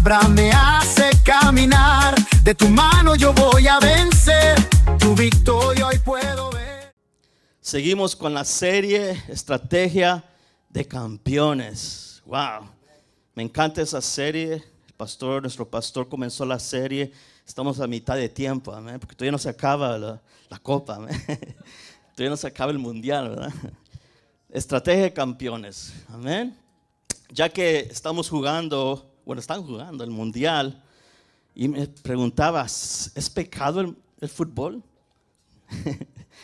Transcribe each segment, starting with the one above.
palabra me hace caminar. De tu mano yo voy a vencer. Tu victoria hoy puedo ver. Seguimos con la serie Estrategia de Campeones. Wow, me encanta esa serie. Nuestro pastor comenzó la serie. Estamos a mitad de tiempo, amén, porque todavía no se acaba la copa, amén. Todavía no se acaba el mundial, ¿verdad? Estrategia de Campeones, amén. Ya que estamos jugando, están jugando el mundial, y me preguntaba, ¿es pecado el fútbol?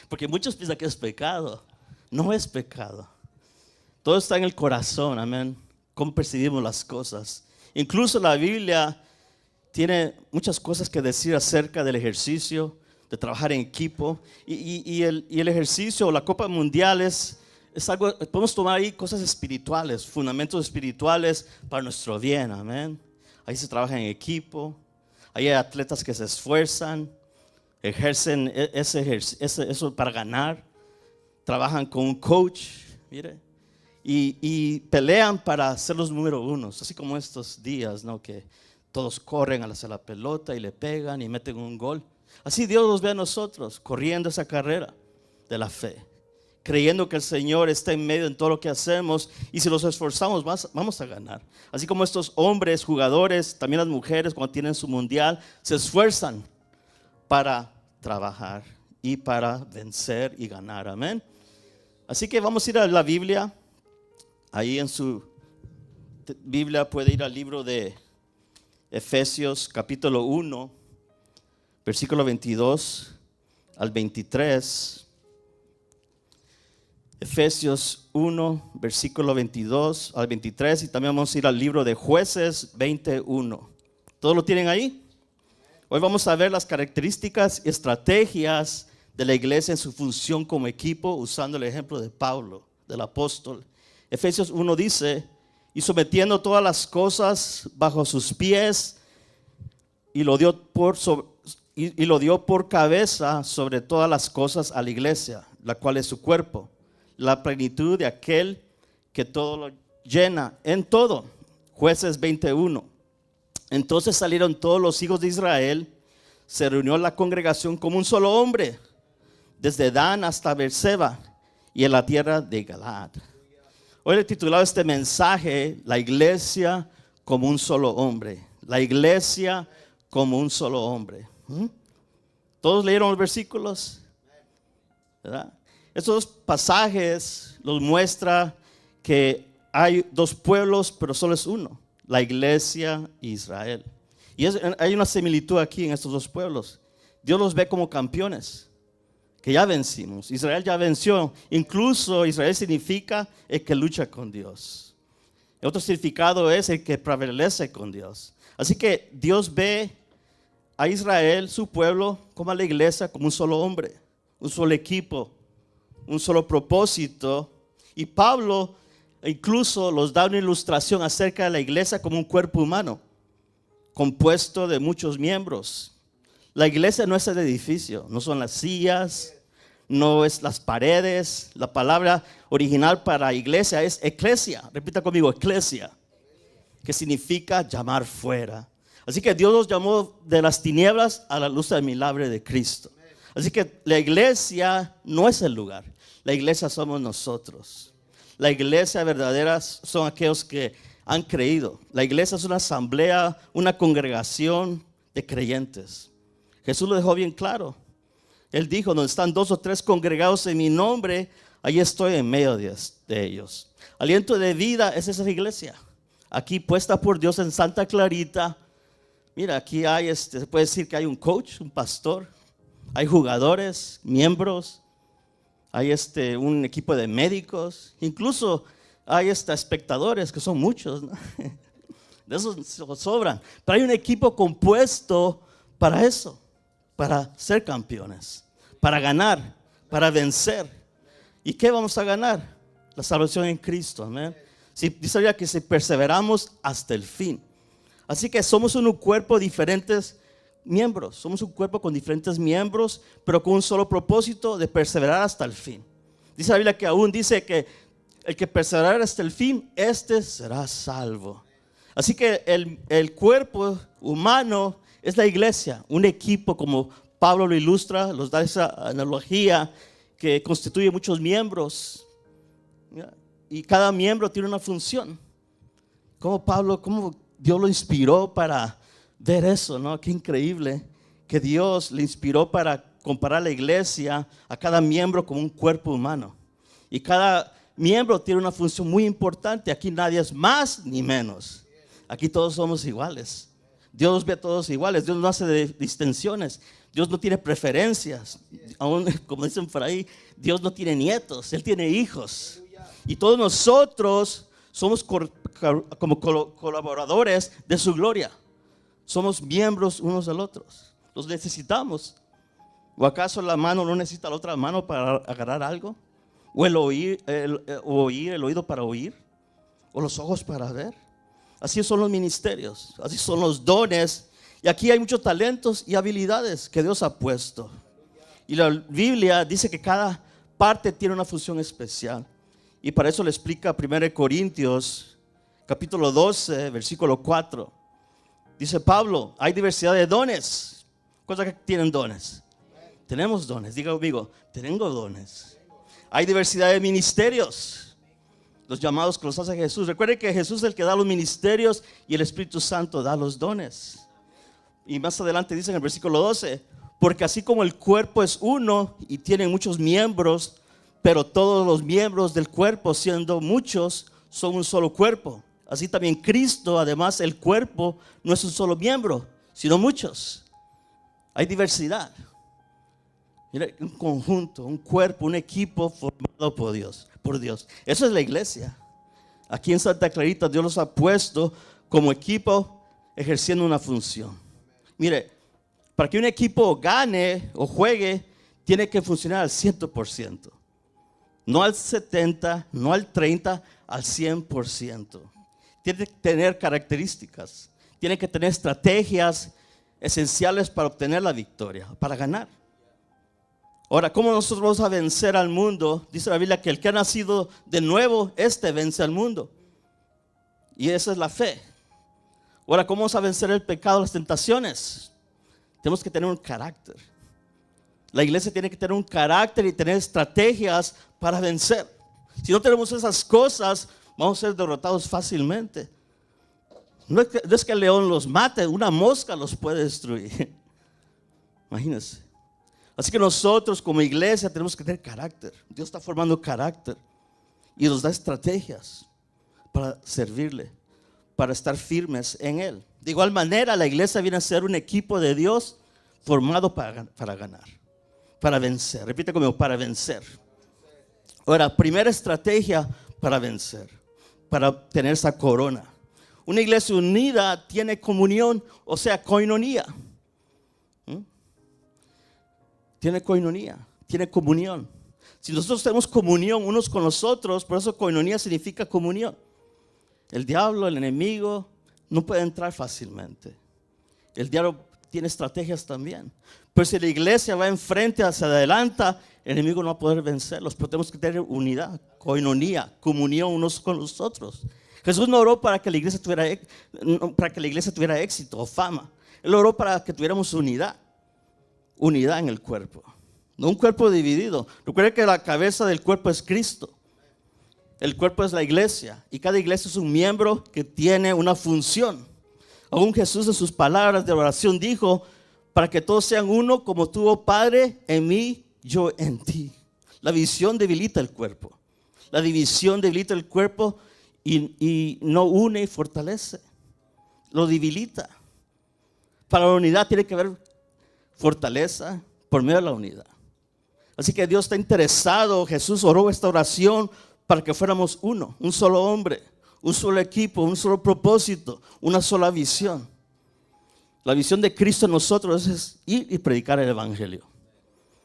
Porque muchos piensan que es pecado. No es pecado. Todo está en el corazón, amén. Cómo percibimos las cosas. Incluso la Biblia tiene muchas cosas que decir acerca del ejercicio, de trabajar en equipo. Y el ejercicio o la Copa Mundial es algo, podemos tomar ahí cosas espirituales, fundamentos espirituales para nuestro bien, amén. Ahí se trabaja en equipo, ahí hay atletas que se esfuerzan, ejercen eso para ganar, trabajan con un coach, mire, y pelean para ser los número unos, así como estos días, ¿no? Que todos corren hacia la pelota y le pegan y meten un gol. Así Dios nos ve a nosotros corriendo esa carrera de la fe, creyendo que el Señor está en medio en todo lo que hacemos, y si nos esforzamos vamos a ganar. Así como estos hombres, jugadores, también las mujeres cuando tienen su mundial, se esfuerzan para trabajar y para vencer y ganar, amén. Así que vamos a ir a la Biblia. Ahí en su Biblia puede ir al libro de Efesios capítulo 1, versículo 22 al 23. Efesios 1, versículo 22 al 23. Y también vamos a ir al libro de Jueces 21. ¿Todos lo tienen ahí? Hoy vamos a ver las características y estrategias de la iglesia en su función como equipo, usando el ejemplo de Pablo, del apóstol. Efesios 1 dice: y sometiendo todas las cosas bajo sus pies, y lo dio por cabeza sobre todas las cosas a la iglesia, la cual es su cuerpo, la plenitud de aquel que todo lo llena en todo. Jueces 21. Entonces salieron todos los hijos de Israel, se reunió la congregación como un solo hombre, desde Dan hasta Beerseba y en la tierra de Galaad. Hoy he titulado este mensaje: la iglesia como un solo hombre. La iglesia como un solo hombre. ¿Todos leyeron los versículos? ¿Verdad? Estos pasajes los muestra que hay dos pueblos, pero solo es uno: la iglesia e Israel. Y hay una similitud aquí en estos dos pueblos. Dios los ve como campeones, que ya vencimos. Israel ya venció. Incluso Israel significa el que lucha con Dios. El otro significado es el que prevalece con Dios. Así que Dios ve a Israel, su pueblo, como a la iglesia, como un solo hombre, un solo equipo, un solo propósito. Y Pablo incluso nos da una ilustración acerca de la iglesia como un cuerpo humano, compuesto de muchos miembros. La iglesia no es el edificio, no son las sillas, no es las paredes. La palabra original para iglesia es eclesia. Repita conmigo: eclesia, que significa llamar fuera. Así que Dios nos llamó de las tinieblas a la luz admirable de Cristo. Así que la iglesia no es el lugar, la iglesia somos nosotros. La iglesia verdadera son aquellos que han creído. La iglesia es una asamblea, una congregación de creyentes. Jesús lo dejó bien claro. Él dijo: donde están 2 o 3 congregados en mi nombre, ahí estoy en medio de ellos. Aliento de vida es esa iglesia, aquí puesta por Dios en Santa Clarita. Mira, aquí hay, se puede decir que hay un coach, un pastor, hay jugadores, miembros, hay un equipo de médicos, incluso hay espectadores, que son muchos, ¿no? De esos sobran. Pero hay un equipo compuesto para eso, para ser campeones, para ganar, para vencer. ¿Y qué vamos a ganar? La salvación en Cristo, amén. Dice que si perseveramos hasta el fin. Así que somos un cuerpo, diferentes miembros. Somos un cuerpo con diferentes miembros, pero con un solo propósito: de perseverar hasta el fin. Dice la Biblia que aún dice que el que perseverara hasta el fin, este será salvo. Así que el cuerpo humano es la iglesia, un equipo como Pablo lo ilustra, nos da esa analogía que constituye muchos miembros. Y cada miembro tiene una función. Cómo Dios lo inspiró para ver eso, ¿no? Qué increíble que Dios le inspiró para comparar la iglesia a cada miembro como un cuerpo humano. Y cada miembro tiene una función muy importante. Aquí nadie es más ni menos. Aquí todos somos iguales. Dios nos ve a todos iguales. Dios no hace distinciones. Dios no tiene preferencias. Aún, como dicen por ahí, Dios no tiene nietos, Él tiene hijos. Y todos nosotros somos como colaboradores de su gloria. Somos miembros unos del otro. Los necesitamos. ¿O acaso la mano no necesita la otra mano para agarrar algo? ¿O el oído para oír? ¿O los ojos para ver? Así son los ministerios, así son los dones. Y aquí hay muchos talentos y habilidades que Dios ha puesto. Y la Biblia dice que cada parte tiene una función especial. Y para eso le explica 1 Corintios, capítulo 12, versículo 4. Dice Pablo, hay diversidad de dones. ¿Cuántos que tienen dones? Tenemos dones, diga conmigo, tengo dones. Hay diversidad de ministerios, los llamados que los hace Jesús. Recuerden que Jesús es el que da los ministerios y el Espíritu Santo da los dones. Y más adelante dice en el versículo 12, porque así como el cuerpo es uno y tiene muchos miembros, pero todos los miembros del cuerpo, siendo muchos, son un solo cuerpo. Así también Cristo, además el cuerpo no es un solo miembro, sino muchos. Hay diversidad. Mira, un conjunto, un cuerpo, un equipo formado por Dios. Eso es la iglesia. Aquí en Santa Clarita Dios los ha puesto como equipo ejerciendo una función. Mire, para que un equipo gane o juegue, tiene que funcionar al 100%. No al 70%, no al 30%, al 100%. Tiene que tener características. Tiene que tener estrategias esenciales para obtener la victoria, para ganar. Ahora, ¿cómo nosotros vamos a vencer al mundo? Dice la Biblia que el que ha nacido de nuevo, vence al mundo. Y esa es la fe. Ahora, ¿cómo vamos a vencer el pecado, las tentaciones? Tenemos que tener un carácter. La iglesia tiene que tener un carácter y tener estrategias para vencer. Si no tenemos esas cosas, vamos a ser derrotados fácilmente. No es que el león los mate, una mosca los puede destruir. Imagínense. Así que nosotros como iglesia tenemos que tener carácter. Dios está formando carácter y nos da estrategias para servirle, para estar firmes en Él. De igual manera, la iglesia viene a ser un equipo de Dios formado para ganar, para vencer. Repite conmigo, para vencer. Ahora, primera estrategia para vencer, para obtener esa corona. Una iglesia unida tiene comunión, o sea, koinonía. Tiene koinonía, tiene comunión. Si nosotros tenemos comunión unos con los otros, por eso koinonía significa comunión. El diablo, el enemigo, no puede entrar fácilmente. El diablo tiene estrategias también. Pero si la iglesia va enfrente, hacia adelante, el enemigo no va a poder vencerlos. Pero tenemos que tener unidad, koinonía, comunión unos con los otros. Jesús no oró para que la iglesia tuviera éxito o fama. Él oró para que tuviéramos unidad en el cuerpo, no un cuerpo dividido. Recuerden que la cabeza del cuerpo es Cristo. El cuerpo es la iglesia y cada iglesia es un miembro que tiene una función. Aún Jesús en sus palabras de oración dijo, para que todos sean uno como tú, oh Padre, en mí, yo en ti. La división debilita el cuerpo. La división debilita el cuerpo y no une y fortalece. Lo debilita. Para la unidad tiene que haber fortaleza por medio de la unidad. Así que Dios está interesado. Jesús oró esta oración para que fuéramos uno, un solo hombre, un solo equipo, un solo propósito, una sola visión. La visión de Cristo en nosotros es ir y predicar el evangelio.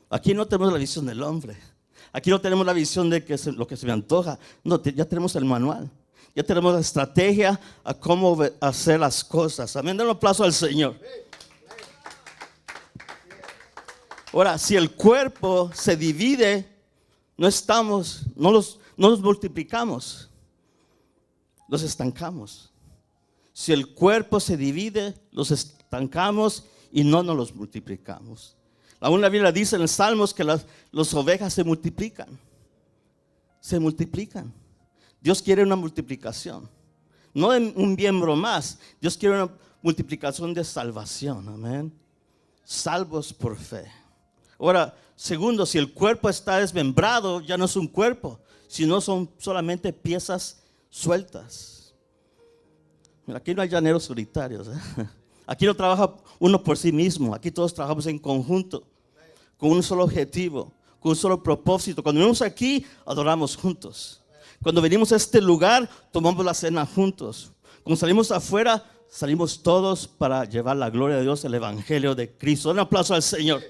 Aquí no tenemos la visión del hombre. Aquí no tenemos la visión de lo que se me antoja. No, ya tenemos el manual. Ya tenemos la estrategia a cómo hacer las cosas. Amén. Den un aplauso al Señor. Ahora, si el cuerpo se divide, no nos multiplicamos, nos estancamos. Si el cuerpo se divide, los estancamos y no nos los multiplicamos. Aún la Biblia dice en los Salmos que las ovejas se multiplican. Se multiplican. Dios quiere una multiplicación. No de un miembro más. Dios quiere una multiplicación de salvación. Amén. Salvos por fe. Ahora, segundo, si el cuerpo está desmembrado, ya no es un cuerpo, sino son solamente piezas sueltas. Aquí no hay llaneros solitarios. Aquí no trabaja uno por sí mismo. Aquí todos trabajamos en conjunto, con un solo objetivo, con un solo propósito. Cuando venimos aquí, adoramos juntos. Cuando venimos a este lugar, tomamos la cena juntos. Cuando salimos afuera, salimos todos para llevar la gloria de Dios, el evangelio de Cristo. Un aplauso al Señor.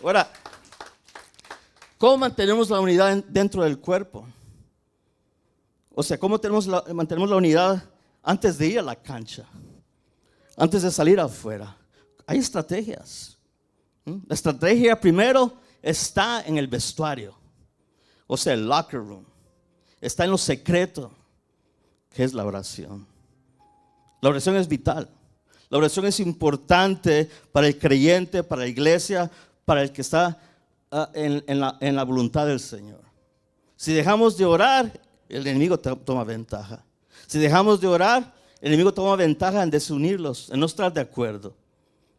Ahora, ¿cómo mantenemos la unidad dentro del cuerpo? O sea, ¿cómo mantenemos la unidad antes de ir a la cancha? Antes de salir afuera. Hay estrategias. La estrategia primero está en el vestuario. O sea, el locker room. Está en lo secreto, que es la oración. La oración es vital. La oración es importante para el creyente, para la iglesia, para el que está en la voluntad del Señor. Si dejamos de orar, el enemigo toma ventaja. Si dejamos de orar, el enemigo toma ventaja en desunirlos, en no estar de acuerdo.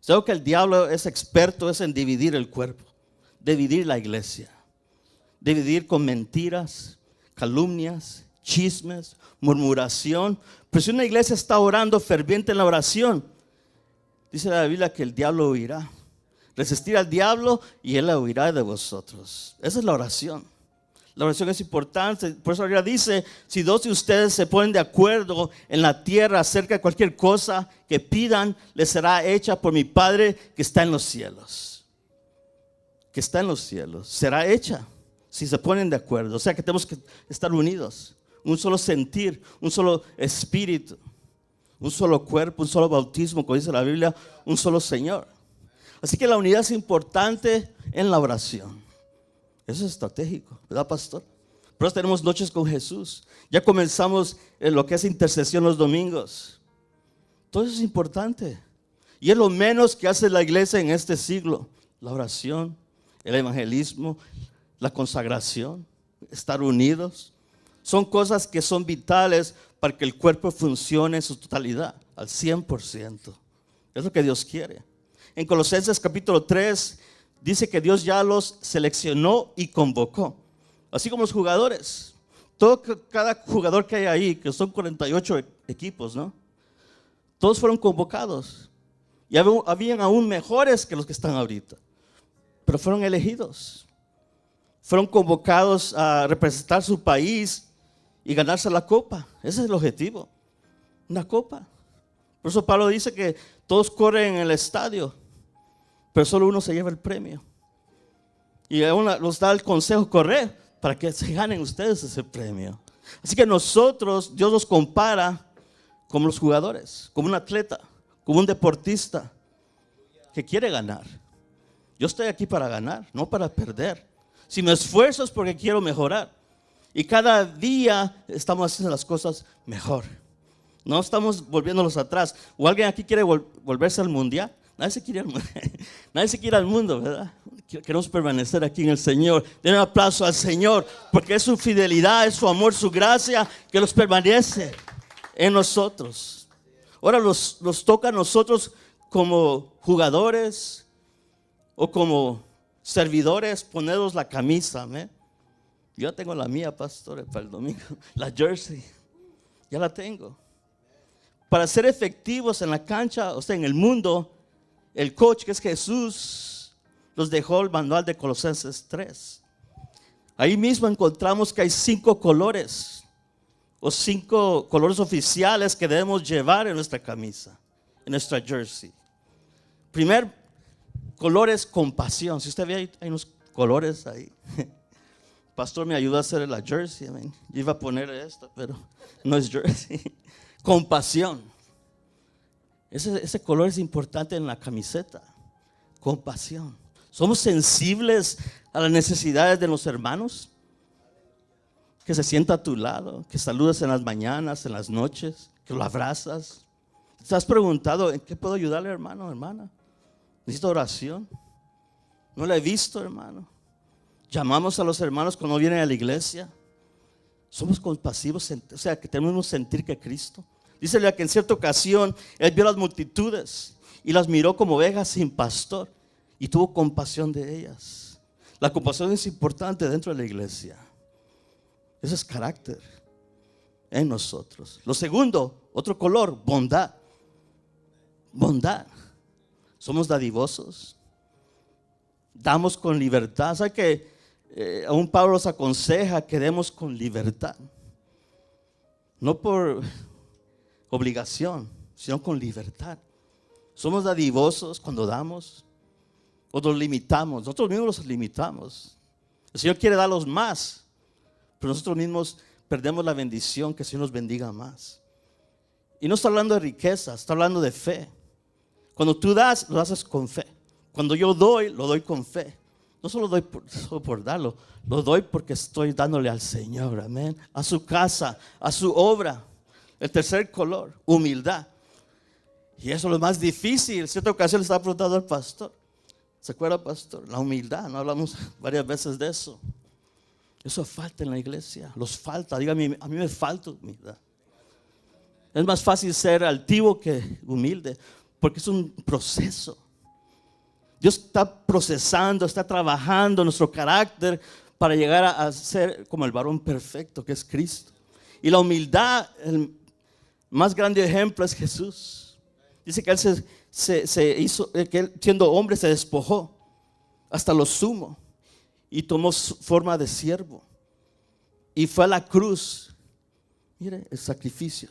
Sé que el diablo es experto en dividir el cuerpo, dividir la iglesia, dividir con mentiras, calumnias, chismes, murmuración. Pero si una iglesia está orando ferviente en la oración, dice la Biblia que el diablo huirá. Resistir al diablo y él huirá de vosotros. Esa es la oración. La oración es importante. Por eso la Biblia dice, si dos de ustedes se ponen de acuerdo en la tierra acerca de cualquier cosa que pidan, les será hecha por mi Padre que está en los cielos. Que está en los cielos. Será hecha si se ponen de acuerdo. O sea que tenemos que estar unidos. Un solo sentir, un solo espíritu, un solo cuerpo, un solo bautismo, como dice la Biblia, un solo Señor. Así que la unidad es importante en la oración. Eso es estratégico, ¿verdad, pastor? Pero tenemos noches con Jesús. Ya comenzamos en lo que es intercesión los domingos. Todo eso es importante. Y es lo menos que hace la iglesia en este siglo. La oración, el evangelismo, la consagración, estar unidos. Son cosas que son vitales para que el cuerpo funcione en su totalidad, al 100%. Es lo que Dios quiere. En Colosenses capítulo 3 dice que Dios ya los seleccionó y convocó. Así como los jugadores. Cada jugador que hay ahí, que son 48 equipos, ¿no? Todos fueron convocados. Y habían aún mejores que los que están ahorita. Pero fueron elegidos. Fueron convocados a representar su país y ganarse la copa. Ese es el objetivo. Una copa. Por eso Pablo dice que todos corren en el estadio, pero solo uno se lleva el premio. Y aún nos da el consejo correr para que se ganen ustedes ese premio. Así que nosotros, Dios nos compara como los jugadores, como un atleta, como un deportista que quiere ganar. Yo estoy aquí para ganar, no para perder. Si me esfuerzo es porque quiero mejorar. Y cada día estamos haciendo las cosas mejor. No estamos volviéndolos atrás. ¿O alguien aquí quiere volverse al mundial? Nadie se quiere ir al mundo, ¿verdad? Queremos permanecer aquí en el Señor. Den un aplauso al Señor, porque es su fidelidad, es su amor, su gracia que los permanece en nosotros. Ahora nos toca a nosotros como jugadores o como servidores ponernos la camisa. ¿eh? Yo tengo la mía, pastor, para el domingo. La jersey, ya la tengo. Para ser efectivos en la cancha, o sea, en el mundo, el coach, que es Jesús, nos dejó el manual de Colosenses 3. Ahí mismo encontramos que hay 5 colores, o 5 colores oficiales que debemos llevar en nuestra camisa, en nuestra jersey. Primer color es compasión. Si usted ve ahí, hay unos colores ahí. Pastor me ayudó a hacer la jersey. Yo iba a poner esta, pero no es jersey. Compasión. Ese color es importante en la camiseta. Compasión. ¿Somos sensibles a las necesidades de los hermanos? que se sienta a tu lado, que saludas en las mañanas, en las noches, que lo abrazas. ¿Te has preguntado en qué puedo ayudarle, hermano, hermana? ¿Necesito oración? No la he visto, hermano. Llamamos a los hermanos cuando vienen a la iglesia. Somos compasivos, o sea, que tenemos que sentir que Cristo. Dícele que en cierta ocasión Él vio las multitudes y las miró como ovejas sin pastor y tuvo compasión de ellas. La compasión es importante dentro de la iglesia. Ese es carácter en nosotros. Lo segundo, otro color, bondad. Bondad. Somos dadivosos. Damos con libertad. ¿Sabe que aún Pablo nos aconseja que demos con libertad? No por obligación, sino con libertad. Somos dadivosos cuando damos, o nos limitamos. Nosotros mismos los limitamos. El Señor quiere darlos más, pero nosotros mismos perdemos la bendición, que el Señor nos bendiga más. Y no está hablando de riqueza, está hablando de fe. Cuando tú das, lo haces con fe. Cuando yo doy, lo doy con fe. No solo doy solo por darlo, lo doy porque estoy dándole al Señor, amén, a su casa, a su obra. El tercer color, humildad. Y eso es lo más difícil. En cierta ocasión le estaba preguntando al pastor. ¿Se acuerda, pastor? La humildad, no hablamos varias veces de eso. Eso falta en la iglesia, los falta. Dígame, a mí me falta humildad. Es más fácil ser altivo que humilde, porque es un proceso. Dios está procesando, está trabajando nuestro carácter para llegar a ser como el varón perfecto que es Cristo. Y la humildad, el más grande ejemplo es Jesús. Dice que Él se hizo, que Él siendo hombre se despojó hasta lo sumo y tomó forma de siervo y fue a la cruz. Mire el sacrificio,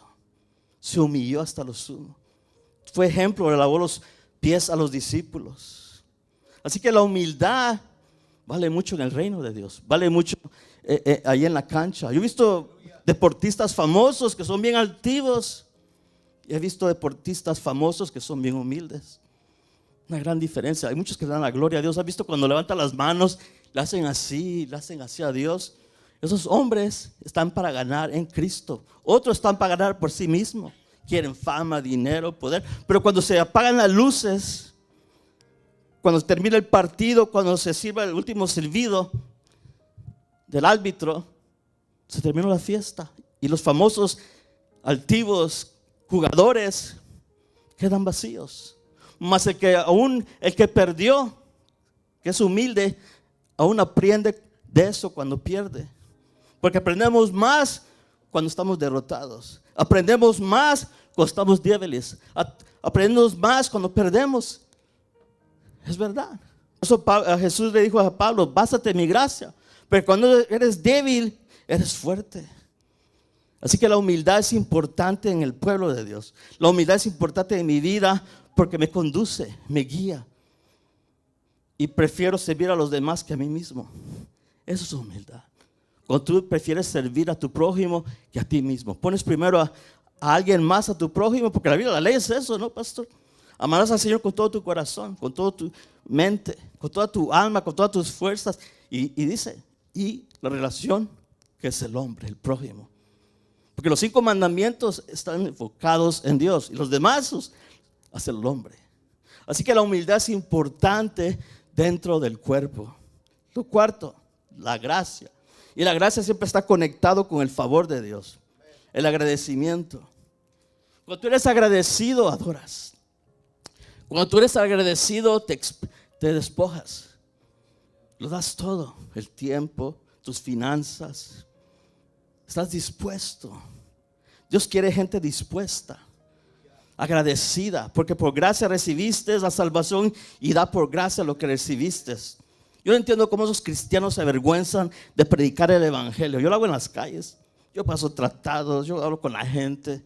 se humilló hasta lo sumo. Fue ejemplo, le lavó los pies a los discípulos. Así que la humildad vale mucho en el reino de Dios, vale mucho ahí en la cancha. Yo he visto deportistas famosos que son bien altivos y he visto deportistas famosos que son bien humildes. Una gran diferencia. Hay muchos que dan la gloria a Dios. ¿Has visto cuando levantan las manos, le hacen así a Dios? Esos hombres están para ganar en Cristo. Otros están para ganar por sí mismos. Quieren fama, dinero, poder. Pero cuando se apagan las luces, cuando termina el partido, cuando se sirva el último silbido del árbitro, se terminó la fiesta. Y los famosos, altivos jugadores quedan vacíos. Mas el que perdió, que es humilde, aún aprende de eso cuando pierde. Porque aprendemos más cuando estamos derrotados. Aprendemos más cuando estamos débiles. Aprendemos más cuando perdemos. Es verdad. Eso Jesús le dijo a Pablo: bástate en mi gracia. Pero cuando eres débil, eres fuerte. Así que la humildad es importante en el pueblo de Dios. La humildad es importante en mi vida porque me conduce, me guía. Y prefiero servir a los demás que a mí mismo. Eso es humildad. Cuando tú prefieres servir a tu prójimo que a ti mismo. Pones primero a alguien más a tu prójimo, porque la ley es eso, ¿no, pastor? Amarás al Señor con todo tu corazón, con toda tu mente, con toda tu alma, con todas tus fuerzas. Y dice, y la relación que es el hombre, el prójimo. Porque los 5 mandamientos están enfocados en Dios y los demás hacia el hombre. Así que la humildad es importante dentro del cuerpo. Lo cuarto, la gracia. Y la gracia siempre está conectado con el favor de Dios. El agradecimiento. Cuando tú eres agradecido, adoras. Cuando tú eres agradecido, te despojas. Lo das todo. El tiempo, tus finanzas. Estás dispuesto. Dios quiere gente dispuesta, agradecida, porque por gracia recibiste la salvación y da por gracia lo que recibiste. Yo no entiendo cómo esos cristianos se avergüenzan de predicar el evangelio. Yo lo hago en las calles, yo paso tratados, yo hablo con la gente.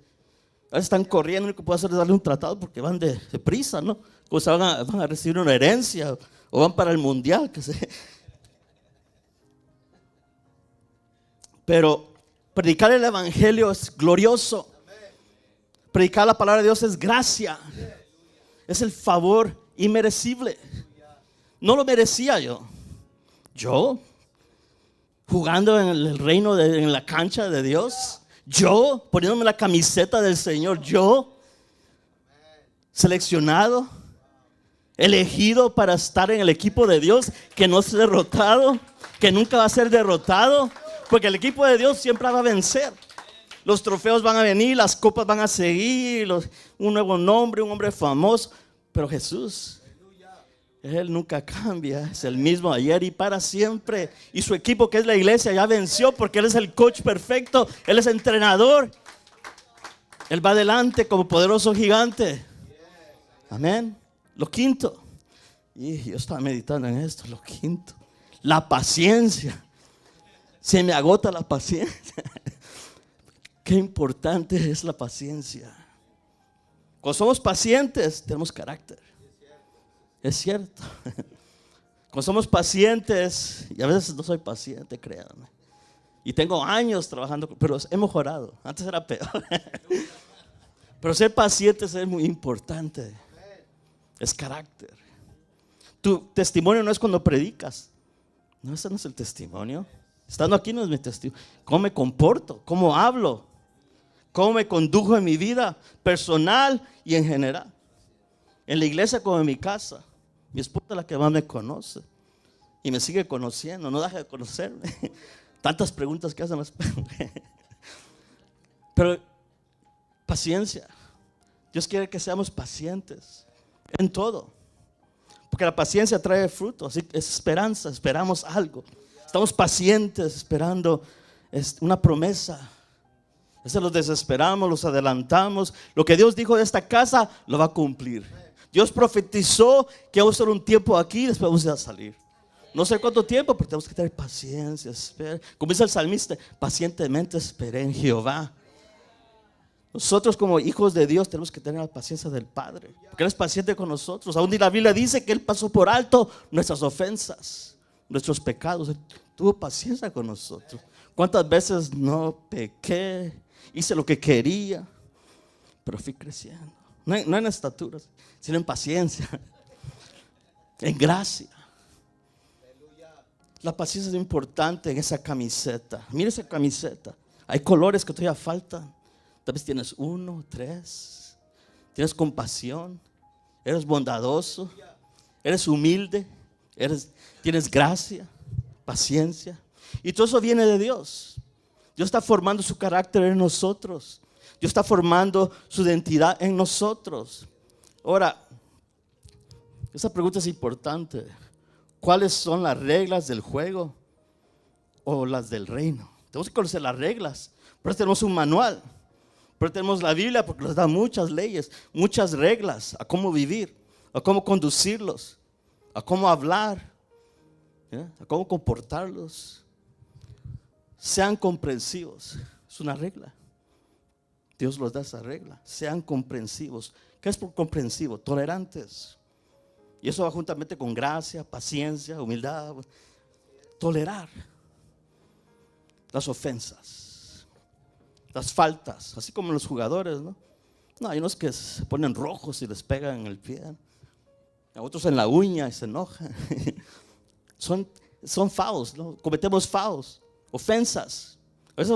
A veces están corriendo, lo que puedo hacer es darle un tratado porque van de prisa, ¿no? O sea, van a recibir una herencia o van para el mundial, que sé. Pero predicar el evangelio es glorioso. Predicar la palabra de Dios es gracia. Es el favor inmerecible. No lo merecía yo. jugando en el reino, en la cancha de Dios. Yo, poniéndome la camiseta del Señor. Yo, seleccionado, elegido para estar en el equipo de Dios, que no es derrotado, que nunca va a ser derrotado, porque el equipo de Dios siempre va a vencer. Los trofeos van a venir, las copas van a seguir, un nuevo nombre, un hombre famoso. Pero Jesús, Él nunca cambia, es el mismo ayer y para siempre. Y su equipo, que es la iglesia, ya venció, porque Él es el coach perfecto, Él es entrenador. Él va adelante como poderoso gigante. Amén. Lo quinto, y yo estaba meditando en esto, lo quinto, la paciencia. Se me agota la paciencia. Qué importante es la paciencia. Cuando somos pacientes, tenemos carácter. Es cierto. Cuando somos pacientes, y a veces no soy paciente, créanme. Y tengo años trabajando, pero he mejorado. Antes era peor. Pero ser paciente es muy importante. Es carácter. Tu testimonio no es cuando predicas. No, ese no es el testimonio. Estando aquí no es mi testimonio. ¿Cómo me comporto? ¿Cómo hablo? ¿Cómo me condujo en mi vida personal y en general? En la iglesia como en mi casa. Mi esposa es la que más me conoce. Y me sigue conociendo. No deja de conocerme. Tantas preguntas que hacen las preguntas. Pero paciencia. Dios quiere que seamos pacientes en todo. Porque la paciencia trae fruto. Así es esperanza. Esperamos algo. Estamos pacientes esperando una promesa. A veces los desesperamos, los adelantamos. Lo que Dios dijo de esta casa lo va a cumplir. Dios profetizó que vamos a estar un tiempo aquí y después vamos a salir. No sé cuánto tiempo, pero tenemos que tener paciencia. Espera. Como dice el salmista, pacientemente esperé en Jehová. Nosotros como hijos de Dios tenemos que tener la paciencia del Padre, porque Él es paciente con nosotros. Aún la Biblia dice que Él pasó por alto nuestras ofensas, nuestros pecados. Él tuvo paciencia con nosotros. ¿Cuántas veces no pequé? Hice lo que quería, pero fui creciendo. No en estaturas, sino en paciencia, en gracia. La paciencia es importante en esa camiseta. Mira esa camiseta. Hay colores que todavía faltan. Tal vez tienes 1, 3. Tienes compasión. Eres bondadoso. Eres humilde. Tienes gracia, paciencia. Y todo eso viene de Dios. Dios está formando su carácter en nosotros. Dios está formando su identidad en nosotros. Ahora, esa pregunta es importante. ¿Cuáles son las reglas del juego o las del reino? Tenemos que conocer las reglas. Por eso tenemos un manual. Por eso tenemos la Biblia, porque nos da muchas leyes, muchas reglas a cómo vivir, a cómo conducirlos, a cómo hablar, a cómo comportarlos. Sean comprensivos. Es una regla. Dios los da esa regla. Sean comprensivos. ¿Qué es por comprensivo? Tolerantes. Y eso va juntamente con gracia, paciencia, humildad. Tolerar las ofensas, las faltas, así como los jugadores, ¿no? No, hay unos que se ponen rojos y les pegan en el pie. A otros en la uña y se enojan. Son fouls, ¿no? Cometemos fouls, ofensas. A veces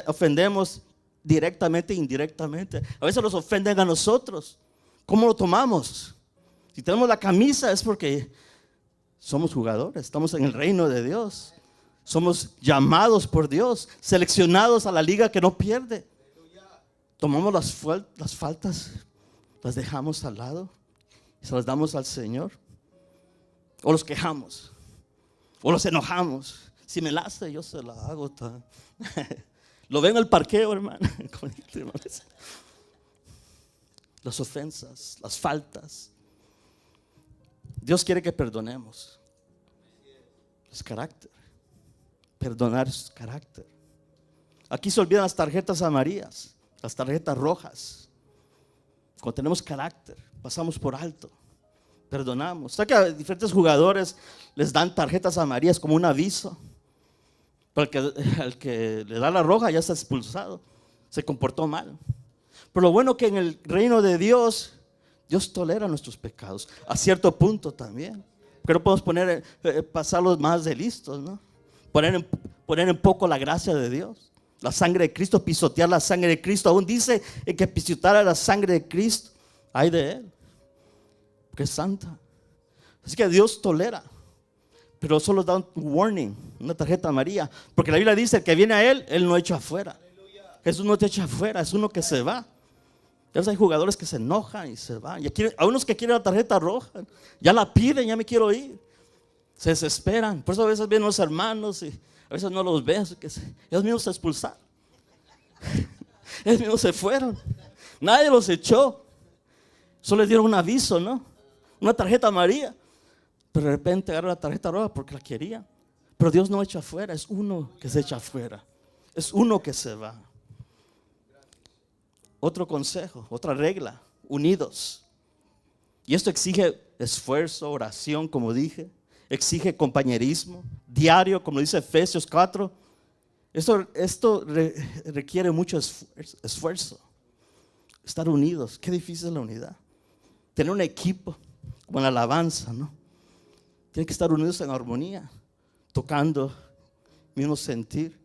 ofendemos directamente e indirectamente. A veces nos ofenden a nosotros. ¿Cómo lo tomamos? Si tenemos la camisa es porque somos jugadores, estamos en el reino de Dios. Somos llamados por Dios, seleccionados a la liga que no pierde. Tomamos las faltas, las dejamos al lado y se las damos al Señor. O los quejamos, o los enojamos. Si me la hace, yo se la hago. Lo ven en el parqueo, hermano. Las ofensas, las faltas. Dios quiere que perdonemos. Es carácter. Perdonar es carácter. Aquí se olvidan las tarjetas amarillas, las tarjetas rojas. Cuando tenemos carácter, pasamos por alto. Perdonamos. ¿Sabe que a diferentes jugadores les dan tarjetas amarillas como un aviso? Para el que le da la roja ya está expulsado. Se comportó mal. Pero lo bueno que en el reino de Dios, Dios tolera nuestros pecados. A cierto punto también. Pero podemos pasarlos más de listos, ¿no? poner en poco la gracia de Dios. La sangre de Cristo, pisotear la sangre de Cristo. Aún dice que pisoteara la sangre de Cristo, ay de él, porque es santa. Así que Dios tolera, pero solo da un warning, una tarjeta amarilla, porque la Biblia dice: el que viene a Él no echa afuera. Jesús no te echa afuera, es uno que se va. Ya hay jugadores que se enojan y se van. Y a unos que quieren la tarjeta roja, ya la piden, ya me quiero ir. Se desesperan. Por eso a veces vienen los hermanos y a veces no los ven. Ellos mismos se expulsaron. Ellos mismos se fueron. Nadie los echó. Solo les dieron un aviso, ¿no? Una tarjeta amarilla. Pero de repente agarraron la tarjeta roja porque la querían. Pero Dios no echa afuera, es uno que se echa afuera. Es uno que se va. Otro consejo, otra regla: unidos. Y esto exige esfuerzo, oración, como dije. Exige compañerismo diario, como dice Efesios 4. Esto requiere mucho esfuerzo. Estar unidos, qué difícil es la unidad. Tener un equipo, como en la alabanza, ¿no? Tienen que estar unidos en armonía, tocando, mismo sentir.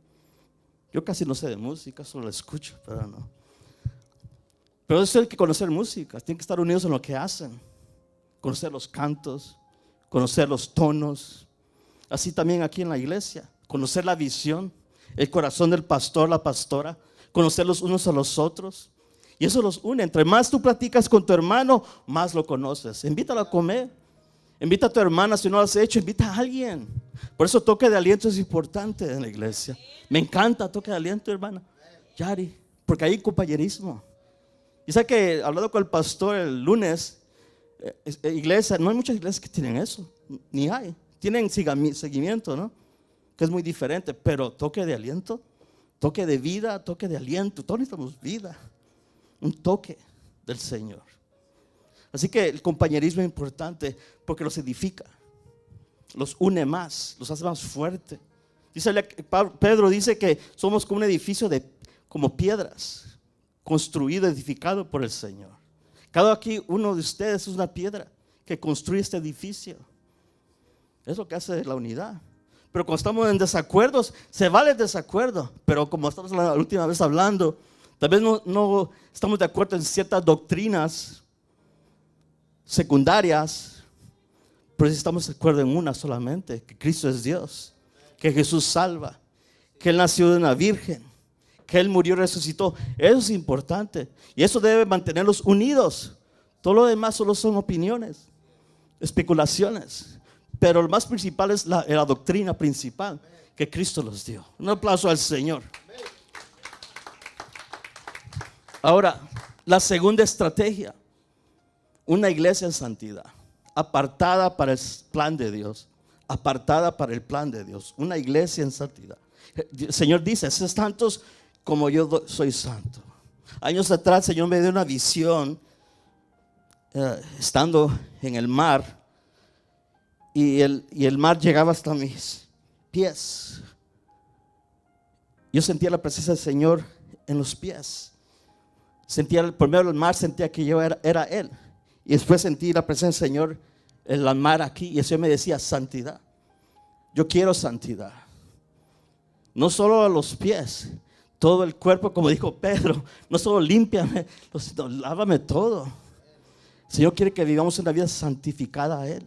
Yo casi no sé de música, solo la escucho, pero no. Pero eso hay que conocer música, tienen que estar unidos en lo que hacen. Conocer los cantos, conocer los tonos. Así también aquí en la iglesia, conocer la visión, el corazón del pastor, la pastora, conocer los unos a los otros. Y eso los une. Entre más tú platicas con tu hermano, más lo conoces. Invítalo a comer. Invita a tu hermana, si no lo has hecho, invita a alguien. Por eso toque de aliento es importante en la iglesia. Me encanta toque de aliento, hermana Yari, porque hay compañerismo. Y sabe que hablando con el pastor el lunes, iglesia, no hay muchas iglesias que tienen eso, ni hay. Tienen seguimiento, ¿no? Que es muy diferente, pero toque de aliento, toque de vida, toque de aliento. Todos necesitamos vida, un toque del Señor. Así que el compañerismo es importante porque los edifica, los une más, los hace más fuertes. Pedro dice que somos como un edificio como piedras, construido, edificado por el Señor. Cada aquí uno de ustedes es una piedra que construye este edificio. Es lo que hace la unidad. Pero cuando estamos en desacuerdos, se vale el desacuerdo. Pero como estamos la última vez hablando, tal vez no estamos de acuerdo en ciertas doctrinas secundarias, pero si estamos de acuerdo en una solamente: que Cristo es Dios, que Jesús salva, que Él nació de una virgen, que Él murió y resucitó. Eso es importante y eso debe mantenerlos unidos. Todo lo demás solo son opiniones, especulaciones, pero lo más principal es la doctrina principal que Cristo los dio. Un aplauso al Señor. Ahora, la segunda estrategia: una iglesia en santidad, apartada para el plan de Dios, apartada para el plan de Dios. Una iglesia en santidad. El Señor dice: sed santos como yo soy santo. Años atrás el Señor me dio una visión, estando en el mar, y el mar llegaba hasta mis pies. Yo sentía la presencia del Señor en los pies. Sentía por medio del mar, sentía que yo era Él. Y después sentí la presencia del Señor en la mar aquí, y el Señor me decía: santidad. Yo quiero santidad. No solo a los pies, todo el cuerpo, como dijo Pedro. No solo límpiame, sino lávame todo. El Señor quiere que vivamos una vida santificada a Él,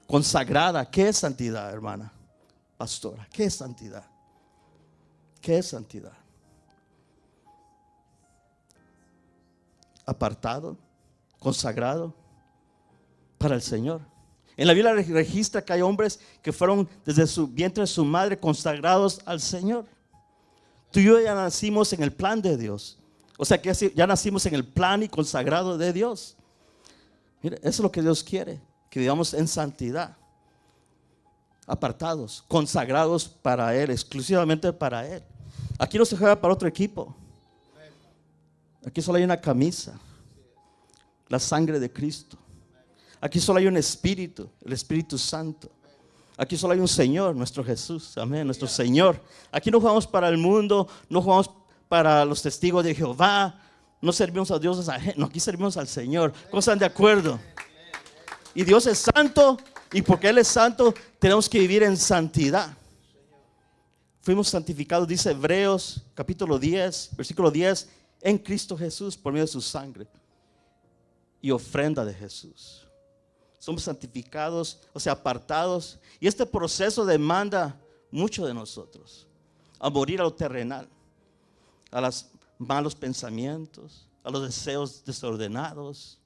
consagrada. ¿Qué es santidad, hermana pastora? ¿Qué es santidad? ¿Qué es santidad? Apartado, consagrado para el Señor. En la Biblia registra que hay hombres que fueron desde su vientre de su madre consagrados al Señor. Tú y yo ya nacimos en el plan de Dios. O sea que ya nacimos en el plan y consagrado de Dios. Mira, eso es lo que Dios quiere, que vivamos en santidad, apartados, consagrados para Él, exclusivamente para Él. Aquí no se juega para otro equipo. Aquí solo hay una camisa, la sangre de Cristo. Aquí solo hay un espíritu, el Espíritu Santo. Aquí solo hay un Señor, nuestro Jesús, amén, nuestro Señor. Aquí no jugamos para el mundo, no jugamos para los testigos de Jehová, no servimos a dioses ajenos, no, aquí servimos al Señor. ¿Cómo están de acuerdo? Y Dios es santo, y porque Él es santo, tenemos que vivir en santidad. fuimos santificados, dice Hebreos capítulo 10, versículo 10, en Cristo Jesús por medio de su sangre y ofrenda de Jesús. Somos santificados, o sea, apartados. Y este proceso demanda mucho de nosotros. A morir a lo terrenal, a los malos pensamientos, a los deseos desordenados.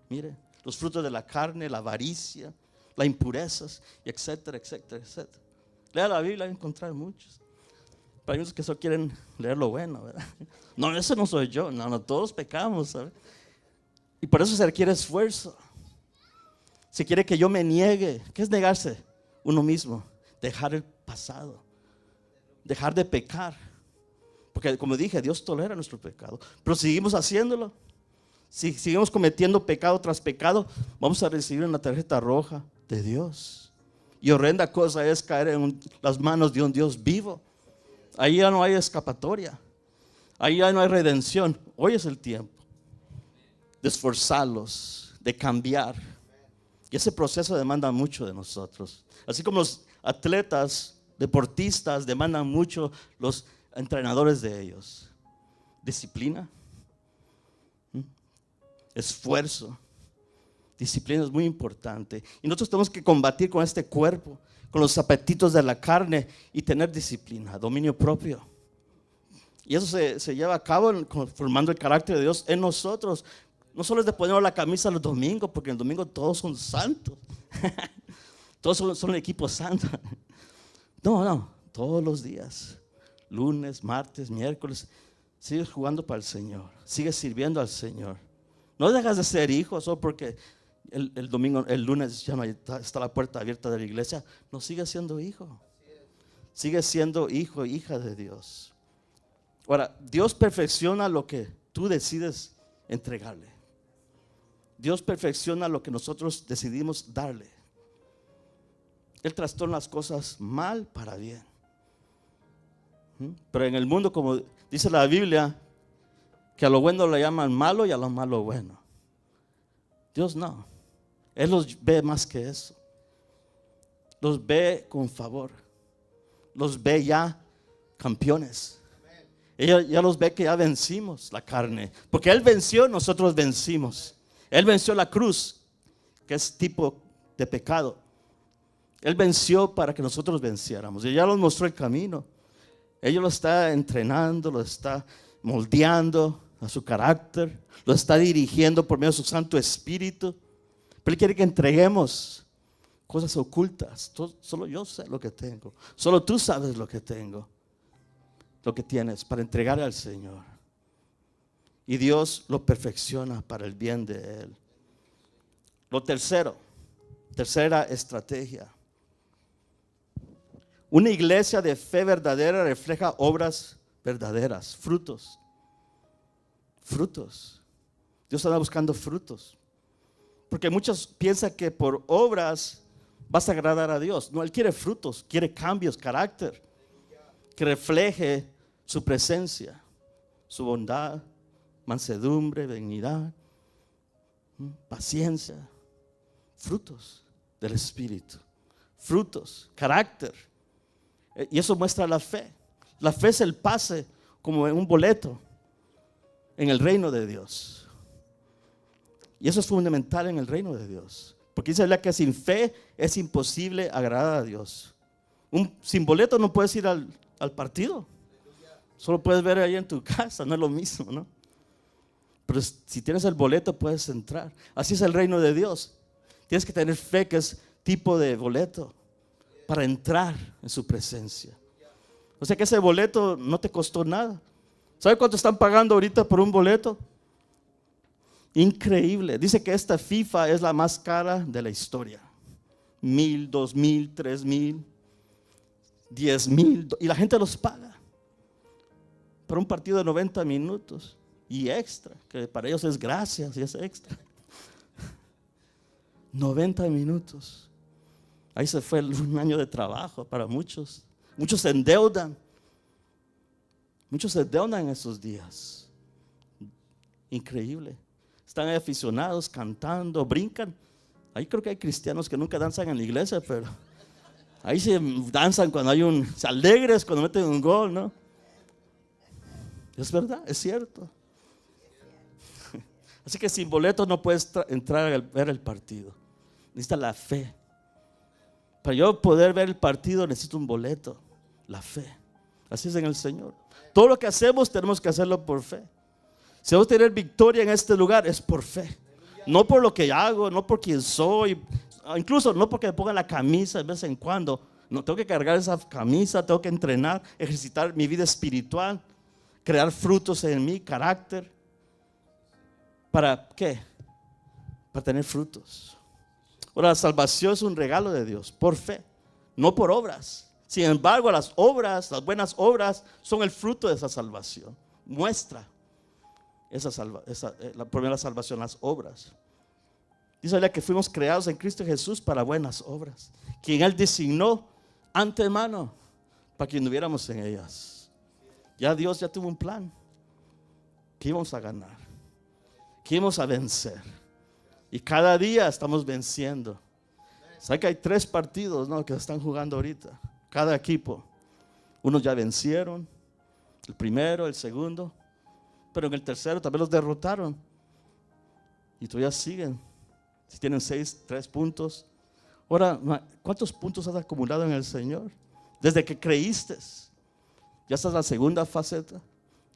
Mire, los frutos de la carne, la avaricia, las impurezas, etcétera, etcétera, etcétera. Lea la Biblia, va a encontrar muchos. Pero hay unos que solo quieren leer lo bueno, ¿verdad? No, ese no soy yo. No, todos pecamos, ¿sabes? Y por eso se requiere esfuerzo. Se quiere que yo me niegue. ¿Qué es negarse? Uno mismo. Dejar el pasado. Dejar de pecar. Porque como dije, Dios tolera nuestro pecado. Pero seguimos haciéndolo. Si seguimos cometiendo pecado tras pecado, vamos a recibir una tarjeta roja de Dios. Y horrenda cosa es caer en las manos de un Dios vivo. Ahí ya no hay escapatoria. Ahí ya no hay redención. Hoy es el tiempo de esforzarlos, de cambiar. Y ese proceso demanda mucho de nosotros. Así como los atletas, deportistas demandan mucho los entrenadores de ellos. Disciplina, esfuerzo. Disciplina es muy importante. Y nosotros tenemos que combatir con este cuerpo, con los apetitos de la carne y tener disciplina, dominio propio. Y eso se lleva a cabo formando el carácter de Dios en nosotros. No solo es de poner la camisa los domingos, porque el domingo todos son santos. Todos son el equipo santo. No, todos los días. Lunes, martes, miércoles. Sigues jugando para el Señor. Sigues sirviendo al Señor. No dejas de ser hijo solo porque el domingo, el lunes ya no está la puerta abierta de la iglesia. No, sigues siendo hijo. Sigues siendo hijo, hija de Dios. Ahora, Dios perfecciona lo que tú decides entregarle. Dios perfecciona lo que nosotros decidimos darle. Él trastorna las cosas mal para bien. Pero en el mundo, como dice la Biblia, que a lo bueno le llaman malo y a lo malo bueno. Dios no. Él los ve más que eso. Los ve con favor. Los ve ya campeones. Ella ya los ve que ya vencimos la carne. Porque Él venció, nosotros vencimos. Él venció la cruz, que es tipo de pecado. Él venció para que nosotros venciéramos. Y ya nos mostró el camino. Él lo está entrenando, lo está moldeando a su carácter, lo está dirigiendo por medio de su Santo Espíritu. Pero Él quiere que entreguemos cosas ocultas. Solo yo sé lo que tengo. Solo tú sabes lo que tengo, lo que tienes para entregar al Señor. Y Dios lo perfecciona para el bien de Él. Lo tercera estrategia. Una iglesia de fe verdadera refleja obras verdaderas, frutos. Frutos. Dios anda buscando frutos. Porque muchos piensan que por obras vas a agradar a Dios. No, Él quiere frutos, quiere cambios, carácter, que refleje su presencia, su bondad, mansedumbre, benignidad, paciencia, frutos del Espíritu, frutos, carácter. Y eso muestra la fe. La fe es el pase como en un boleto en el reino de Dios. Y eso es fundamental en el reino de Dios. Porque dice la que sin fe es imposible agradar a Dios. Sin boleto no puedes ir al partido. Solo puedes ver ahí en tu casa, no es lo mismo, ¿no? Pero si tienes el boleto puedes entrar. Así es el reino de Dios. Tienes que tener fe, que es tipo de boleto, para entrar en su presencia. O sea que ese boleto no te costó nada. ¿Sabe cuánto están pagando ahorita por un boleto? Increíble. Dice que esta FIFA es la más cara de la historia. 1,000, 2,000, 3,000, 10,000. Y la gente los paga para un partido de 90 minutos. Y extra, que para ellos es gracias y es extra. 90 minutos. Ahí se fue un año de trabajo para muchos. Muchos se endeudan. Muchos se endeudan en esos días. Increíble. Están aficionados, cantando, brincan. Ahí creo que hay cristianos que nunca danzan en la iglesia, pero Ahí se danzan cuando se alegres cuando meten un gol, ¿no? Es verdad, es cierto. Así que sin boleto no puedes entrar a ver el partido. Necesitas la fe. Para yo poder ver el partido necesito un boleto, la fe. Así es en el Señor. Todo lo que hacemos tenemos que hacerlo por fe. Si vamos a tener victoria en este lugar es por fe. No por lo que hago, no por quién soy, incluso no porque me ponga la camisa de vez en cuando. No, tengo que cargar esa camisa, tengo que entrenar, ejercitar mi vida espiritual, crear frutos en mi carácter. ¿Para qué? Para tener frutos. Ahora, la salvación es un regalo de Dios, por fe, no por obras. Sin embargo, las obras, las buenas obras, son el fruto de esa salvación. Muestra la primera salvación, las obras. Dice que fuimos creados en Cristo Jesús para buenas obras, quien Él designó antemano para que anduviéramos en ellas. Ya Dios ya tuvo un plan, que íbamos a ganar, que íbamos a vencer. Y cada día estamos venciendo. ¿Sabe que hay 3 partidos, ¿no?, que están jugando ahorita? Cada equipo. Unos ya vencieron, el primero, el segundo, pero en el tercero también los derrotaron. Y todavía siguen. Si tienen 3 puntos. Ahora, ¿cuántos puntos has acumulado en el Señor? Desde que creíste. Ya estás en la segunda faceta,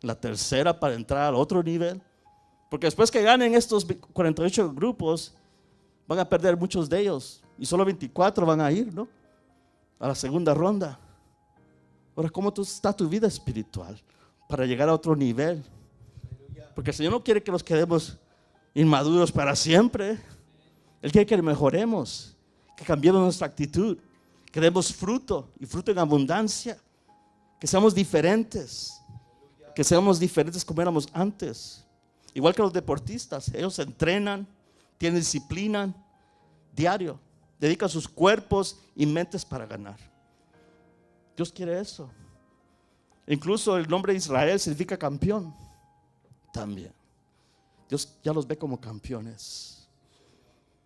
la tercera para entrar al otro nivel. Porque después que ganen estos 48 grupos, van a perder muchos de ellos. Y solo 24 van a ir, ¿no?, a la segunda ronda. Ahora, ¿cómo está tu vida espiritual para llegar a otro nivel? Porque el Señor no quiere que nos quedemos inmaduros para siempre. Él quiere que mejoremos, que cambiemos nuestra actitud, que demos fruto y fruto en abundancia, que seamos diferentes como éramos antes. Igual que los deportistas, ellos se entrenan, tienen disciplina diario, dedican sus cuerpos y mentes para ganar. Dios quiere eso. Incluso el nombre de Israel significa campeón también. Dios ya los ve como campeones.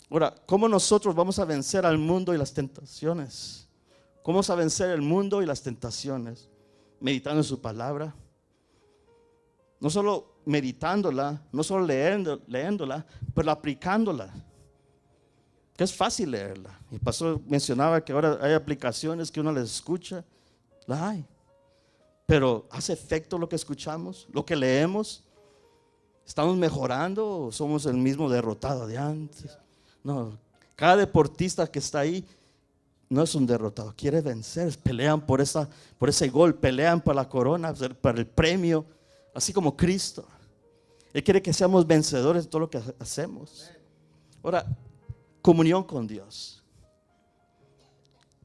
Ahora, ¿cómo nosotros vamos a vencer al mundo y las tentaciones? ¿Cómo vamos a vencer el mundo y las tentaciones? Meditando en su palabra. No solo meditándola, no solo leyéndola, pero aplicándola. Que es fácil leerla. Y el pastor mencionaba que ahora hay aplicaciones que uno les escucha. La hay. Pero ¿hace efecto lo que escuchamos? ¿Lo que leemos? ¿Estamos mejorando o somos el mismo derrotado de antes? No, cada deportista que está ahí no es un derrotado, quiere vencer, pelean por ese gol, pelean por la corona, por el premio, así como Cristo. Él quiere que seamos vencedores de todo lo que hacemos. Ahora, comunión con Dios.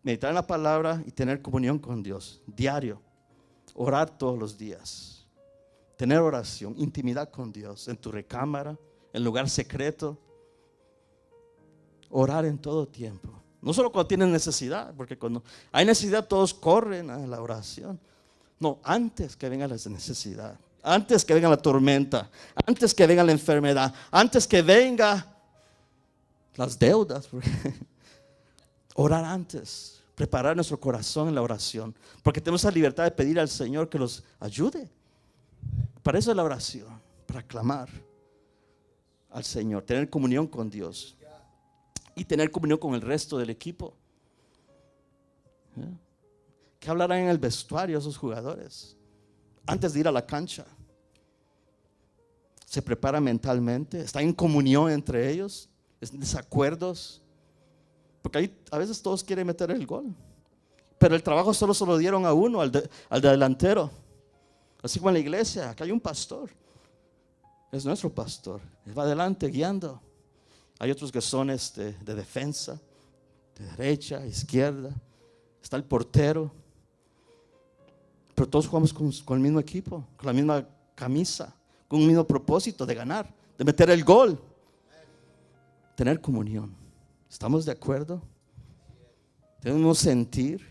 Meditar en la palabra y tener comunión con Dios, diario. Orar todos los días. Tener oración, intimidad con Dios, en tu recámara, en lugar secreto. Orar en todo tiempo. No solo cuando tienes necesidad, porque cuando hay necesidad todos corren a la oración. No, antes que venga la necesidad, antes que venga la tormenta, antes que venga la enfermedad, antes que venga las deudas. Orar antes, preparar nuestro corazón en la oración, porque tenemos la libertad de pedir al Señor que nos ayude. Para eso es la oración, para clamar al Señor, tener comunión con Dios y tener comunión con el resto del equipo. ¿Qué hablarán en el vestuario esos jugadores? Antes de ir a la cancha, se preparan mentalmente, están en comunión entre ellos, en desacuerdos, porque ahí a veces todos quieren meter el gol, pero el trabajo solo se lo dieron a uno, al delantero. Así como en la iglesia, acá hay un pastor, es nuestro pastor, él va adelante guiando. Hay otros que son de defensa, de derecha, izquierda, está el portero, pero todos jugamos con el mismo equipo, con la misma camisa, con un mismo propósito de ganar, de meter el gol, tener comunión. ¿Estamos de acuerdo? ¿Tenemos sentir?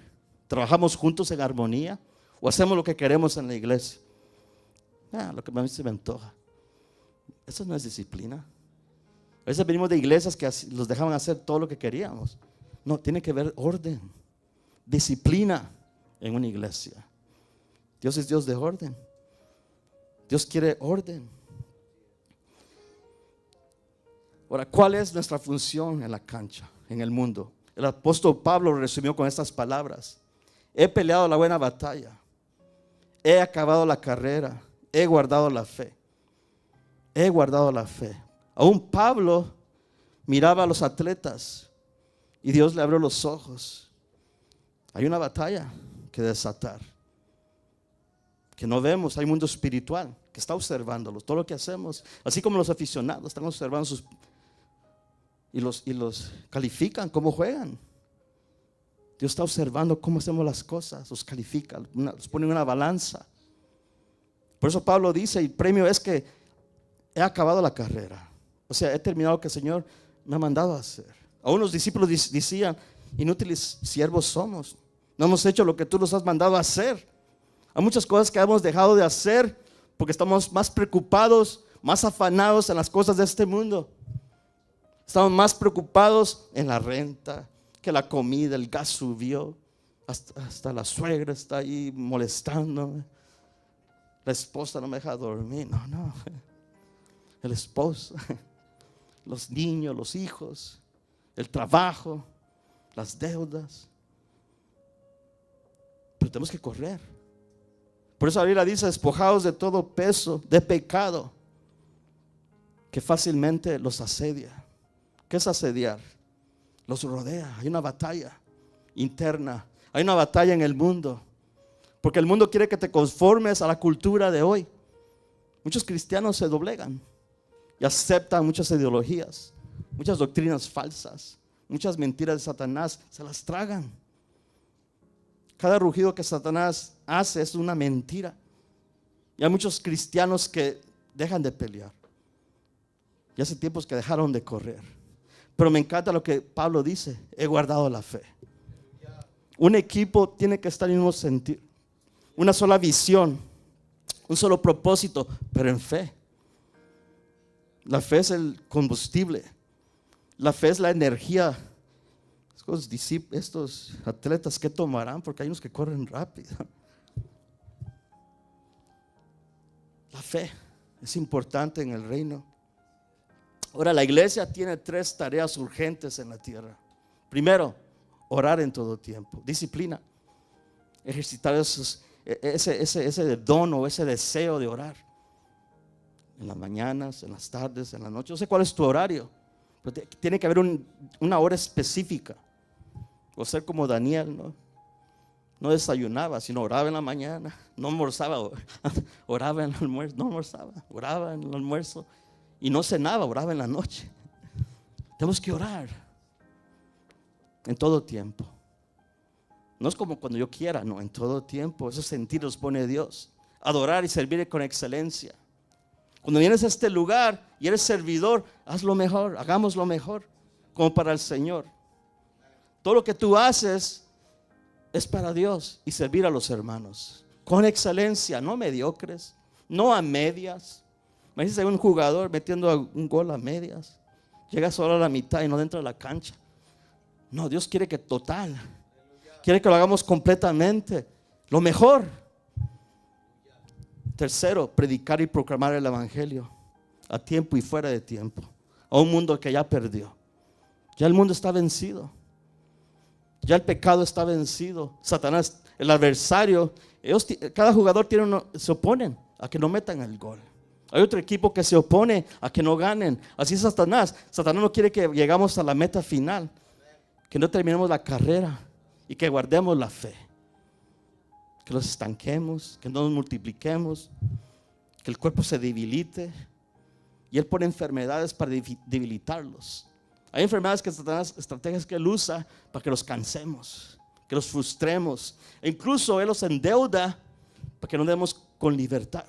¿Trabajamos juntos en armonía? ¿O hacemos lo que queremos en la iglesia? Lo que a mí se me antoja. Eso no es disciplina. A veces venimos de iglesias que los dejaban hacer todo lo que queríamos. No, tiene que haber orden. disciplina en una iglesia. Dios es Dios de orden. Dios quiere orden. Ahora, ¿cuál es nuestra función en la cancha, en el mundo? El apóstol Pablo lo resumió con estas palabras: he peleado la buena batalla, he acabado la carrera, he guardado la fe. He guardado la fe. Aún Pablo miraba a los atletas y Dios le abrió los ojos. Hay una batalla que desatar, que no vemos. Hay un mundo espiritual que está observándolos, todo lo que hacemos, así como los aficionados están observando y los califican cómo juegan. Dios está observando cómo hacemos las cosas, los califica, los pone en una balanza. Por eso Pablo dice, el premio es que he acabado la carrera. O sea, he terminado lo que el Señor me ha mandado a hacer. Aún los discípulos decían, inútiles siervos somos, no hemos hecho lo que tú nos has mandado a hacer. Hay muchas cosas que hemos dejado de hacer porque estamos más preocupados, más afanados en las cosas de este mundo. Estamos más preocupados en la renta, que la comida, el gas subió, hasta la suegra está ahí molestándome. La esposa no me deja dormir. No. El esposo, los niños, los hijos, el trabajo, las deudas. Pero tenemos que correr. Por eso la Biblia dice, despojados de todo peso de pecado que fácilmente los asedia. ¿Qué es asediar? Los rodea. Hay una batalla interna. Hay una batalla en el mundo. Porque el mundo quiere que te conformes a la cultura de hoy. Muchos cristianos se doblegan y aceptan muchas ideologías, muchas doctrinas falsas, muchas mentiras de Satanás, se las tragan. Cada rugido que Satanás hace es una mentira. Y hay muchos cristianos que dejan de pelear. Y hace tiempos que dejaron de correr. Pero me encanta lo que Pablo dice: he guardado la fe. Un equipo tiene que estar en un sentir, una sola visión, un solo propósito, pero en fe. La fe es el combustible. La fe es la energía. Estos atletas, ¿qué tomarán? Porque hay unos que corren rápido. La fe es importante en el reino. Ahora, la iglesia tiene 3 tareas urgentes en la tierra. Primero, orar en todo tiempo. Disciplina. Ejercitar ese don o ese deseo de orar. En las mañanas, en las tardes, en la noche. No sé cuál es tu horario, pero tiene que haber una hora específica. O ser como Daniel, no desayunaba, sino oraba en la mañana. No almorzaba, oraba en el almuerzo. No almorzaba, oraba en el almuerzo. Y no cenaba, oraba en la noche. Tenemos que orar en todo tiempo. No es como cuando yo quiera, no, en todo tiempo. Esos sentidos pone Dios. Adorar y servir con excelencia. Cuando vienes a este lugar y eres servidor, haz lo mejor, hagamos lo mejor, como para el Señor. Todo lo que tú haces es para Dios y servir a los hermanos. Con excelencia, no mediocres, no a medias. Me dice un jugador metiendo un gol a medias. Llega solo a la mitad y no dentro de la cancha. No, Dios quiere que total. Quiere que lo hagamos completamente. Lo mejor. Tercero, predicar y proclamar el evangelio a tiempo y fuera de tiempo. A un mundo que ya perdió. Ya el mundo está vencido. Ya el pecado está vencido. Satanás, el adversario, cada jugador se oponen a que no metan el gol. Hay otro equipo que se opone a que no ganen. Así es Satanás. Satanás no quiere que lleguemos a la meta final, que no terminemos la carrera y que guardemos la fe, que los estanquemos, que no nos multipliquemos, que el cuerpo se debilite. Y él pone enfermedades para debilitarlos. Hay enfermedades que Satanás, estrategias que él usa para que los cansemos, que los frustremos. E incluso él los endeuda para que no demos con libertad,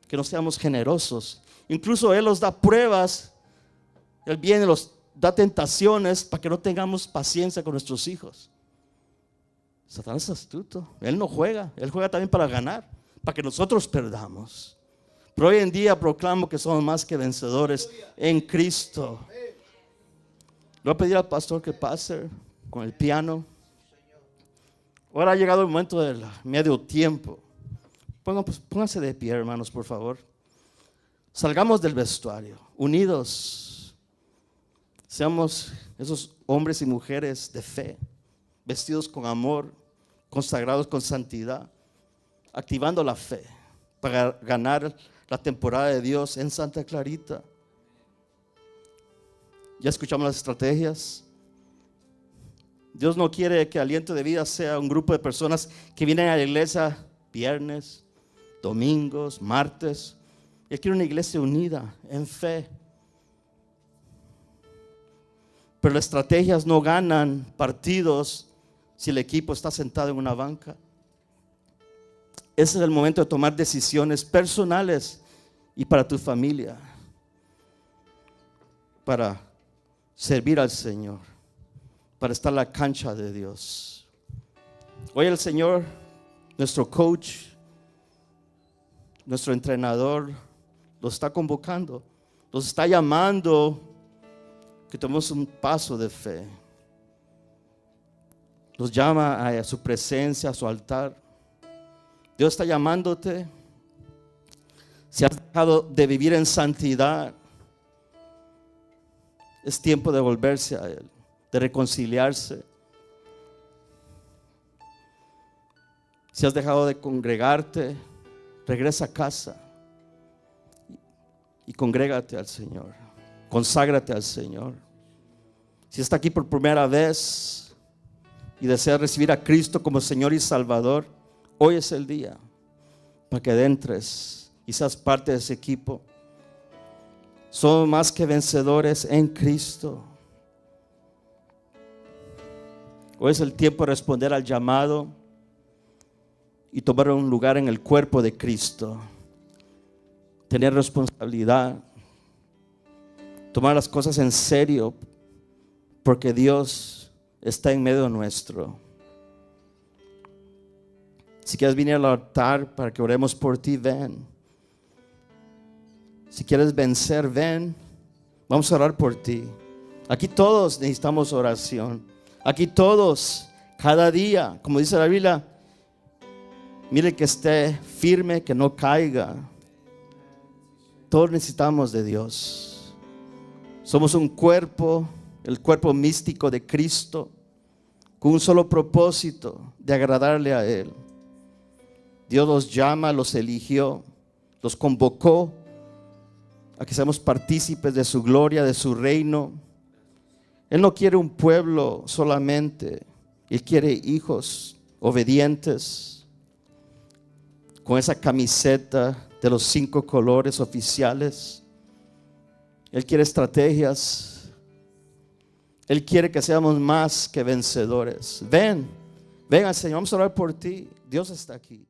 que no seamos generosos. Incluso él nos da pruebas. Él viene, los da tentaciones para que no tengamos paciencia con nuestros hijos. Satanás es astuto. Él no juega, él juega también para ganar, para que nosotros perdamos. Pero hoy en día proclamo que somos más que vencedores en Cristo. Le voy a pedir al pastor que pase con el piano. Ahora ha llegado el momento del medio tiempo. Pónganse de pie, hermanos, por favor. Salgamos del vestuario, unidos. Seamos esos hombres y mujeres de fe, vestidos con amor, consagrados con santidad, activando la fe para ganar la temporada de Dios en Santa Clarita. Ya escuchamos las estrategias. Dios no quiere que Aliento de Vida sea un grupo de personas que vienen a la iglesia viernes, domingos, martes. Él quiere una iglesia unida en fe. Pero las estrategias no ganan partidos si el equipo está sentado en una banca. Ese es el momento de tomar decisiones personales y para tu familia, para servir al Señor, para estar en la cancha de Dios. Hoy el Señor, nuestro coach, nuestro entrenador, los está convocando, los está llamando que tomemos un paso de fe. Nos llama a su presencia, a su altar. Dios está llamándote. Si has dejado de vivir en santidad, es tiempo de volverse a Él, de reconciliarse. Si has dejado de congregarte, regresa a casa y congrégate al Señor, conságrate al Señor. Si está aquí por primera vez y desea recibir a Cristo como Señor y Salvador, hoy es el día para que entres y seas parte de ese equipo. Somos más que vencedores en Cristo. Hoy es el tiempo de responder al llamado y tomar un lugar en el cuerpo de Cristo. Tener responsabilidad. Tomar las cosas en serio, porque Dios está en medio nuestro. Si quieres venir al altar para que oremos por ti, ven. Si quieres vencer, ven. Vamos a orar por ti. Aquí todos necesitamos oración. Aquí todos, cada día, como dice la Biblia, mire que esté firme, que no caiga. Todos necesitamos de Dios. Somos un cuerpo, el cuerpo místico de Cristo, con un solo propósito, de agradarle a Él. Dios los llama, los eligió, los convocó a que seamos partícipes de su gloria, de su reino. Él no quiere un pueblo solamente, Él quiere hijos obedientes, con esa camiseta de los 5 colores oficiales. Él quiere estrategias. Él quiere que seamos más que vencedores. Ven al Señor, vamos a orar por ti. Dios está aquí.